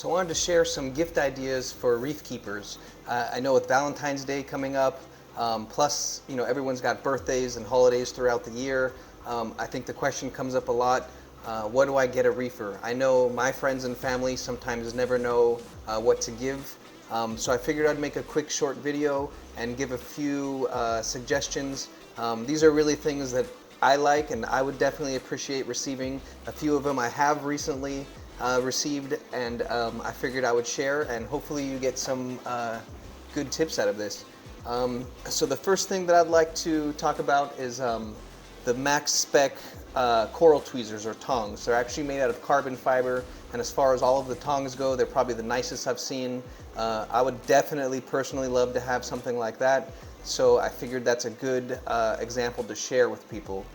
So I wanted to share some gift ideas for reef keepers. I know with Valentine's Day coming up, plus everyone's got birthdays and holidays throughout the year. I think the question comes up a lot, what do I get a reefer? I know my friends and family sometimes never know what to give. So I figured I'd make a quick short video and give a few suggestions. These are really things that I like and I would definitely appreciate receiving. A few of them I have recently received, and I figured I would share, and hopefully you get some good tips out of this. So the first thing that I'd like to talk about is the MaxSpec coral tweezers or tongs. They're actually made out of carbon fiber, and as far as all of the tongs go, they're probably the nicest I've seen. I would definitely personally love to have something like that, so I figured that's a good example to share with people.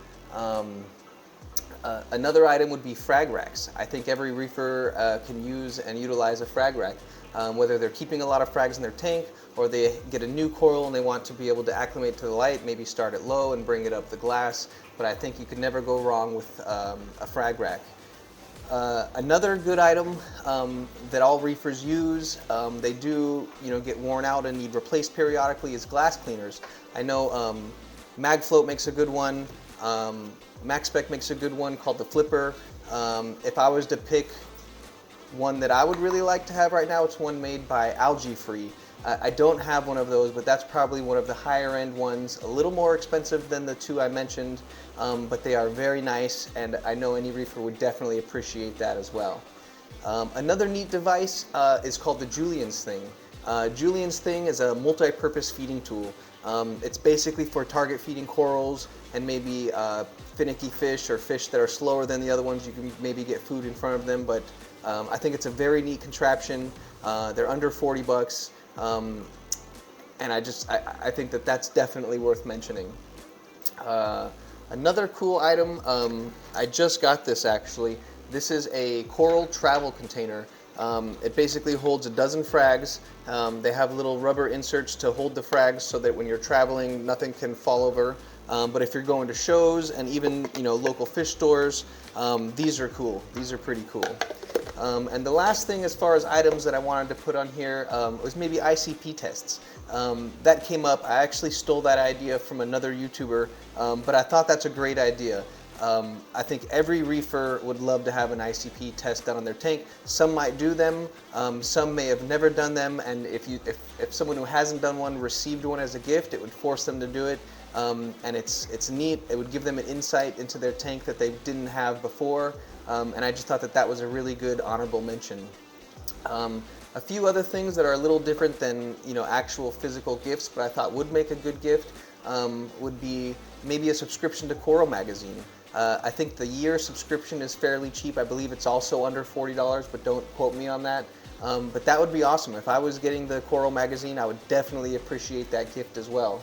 Another item would be frag racks. I think every reefer can use and utilize a frag rack, whether they're keeping a lot of frags in their tank or they get a new coral and they want to be able to acclimate to the light, maybe start it low and bring it up the glass, but I think you could never go wrong with a frag rack. Another good item that all reefers use, they do get worn out and need replaced periodically, is glass cleaners. I know MagFloat makes a good one. MaxSpec makes a good one called the Flipper. If I was to pick one that I would really like to have right now, it's one made by Algae. I don't have one of those, but that's probably one of the higher end ones, a little more expensive than the two I mentioned, but they are very nice, and I know any reefer would definitely appreciate that as well. Another neat device is called the Julians Thing. Julians Thing is a multi-purpose feeding tool. It's basically for target feeding corals and maybe finicky fish or fish that are slower than the other ones. You can maybe get food in front of them, but I think it's a very neat contraption. They're under 40 bucks, and I think that that's definitely worth mentioning. Another cool item, I just got this actually. This is a coral travel container. It basically holds a dozen frags. They have little rubber inserts to hold the frags so that when you're traveling, nothing can fall over. But if you're going to shows and even local fish stores, these are cool. These are pretty cool. And the last thing as far as items that I wanted to put on here was maybe ICP tests. That came up. I actually stole that idea from another YouTuber, but I thought that's a great idea. I think every reefer would love to have an ICP test done on their tank. Some might do them, some may have never done them, and if someone who hasn't done one received one as a gift, it would force them to do it, and it's neat. It would give them an insight into their tank that they didn't have before, and I just thought that that was a really good honorable mention. A few other things that are a little different than actual physical gifts, but I thought would make a good gift, would be maybe a subscription to Coral Magazine. I think the year subscription is fairly cheap. I believe it's also under $40, but don't quote me on that. But that would be awesome. If I was getting the Coral Magazine, I would definitely appreciate that gift as well.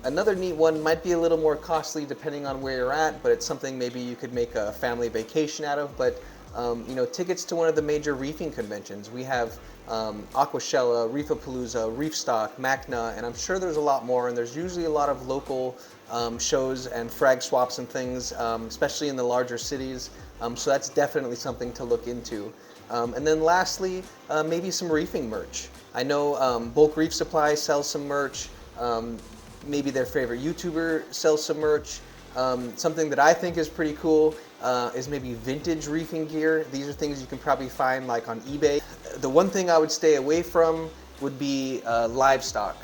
Another neat one might be a little more costly depending on where you're at, but it's something maybe you could make a family vacation out of. But tickets to one of the major reefing conventions. We have Aquashella, Reefapalooza, Reefstock, MACNA, and I'm sure there's a lot more, and there's usually a lot of local shows and frag swaps and things, especially in the larger cities, so that's definitely something to look into. And then lastly, maybe some reefing merch. I know Bulk Reef Supply sells some merch, maybe their favorite YouTuber sells some merch. Something that I think is pretty cool is maybe vintage reefing gear. These are things you can probably find like on eBay. The one thing I would stay away from would be livestock.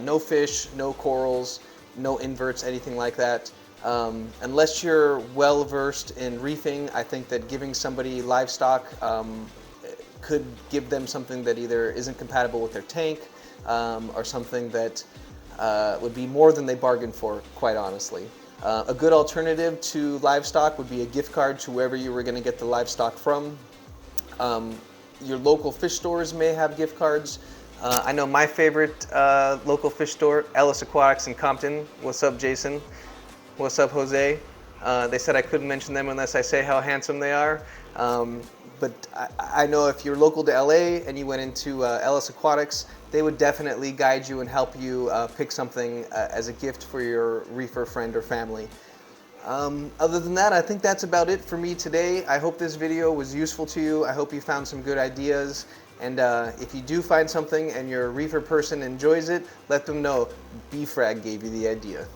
No fish, no corals, no inverts, anything like that. Unless you're well versed in reefing, I think that giving somebody livestock could give them something that either isn't compatible with their tank or something that would be more than they bargained for, quite honestly. A good alternative to livestock would be a gift card to wherever you were going to get the livestock from. Your local fish stores may have gift cards. I know my favorite local fish store, Ellis Aquatics in Compton. What's up, Jason? What's up, Jose? They said I couldn't mention them unless I say how handsome they are. But I know if you're local to LA and you went into Ellis Aquatics, they would definitely guide you and help you pick something as a gift for your reefer friend or family. Other than that, I think that's about it for me today. I hope this video was useful to you. I hope you found some good ideas. And if you do find something and your reefer person enjoys it, let them know BFrag gave you the idea.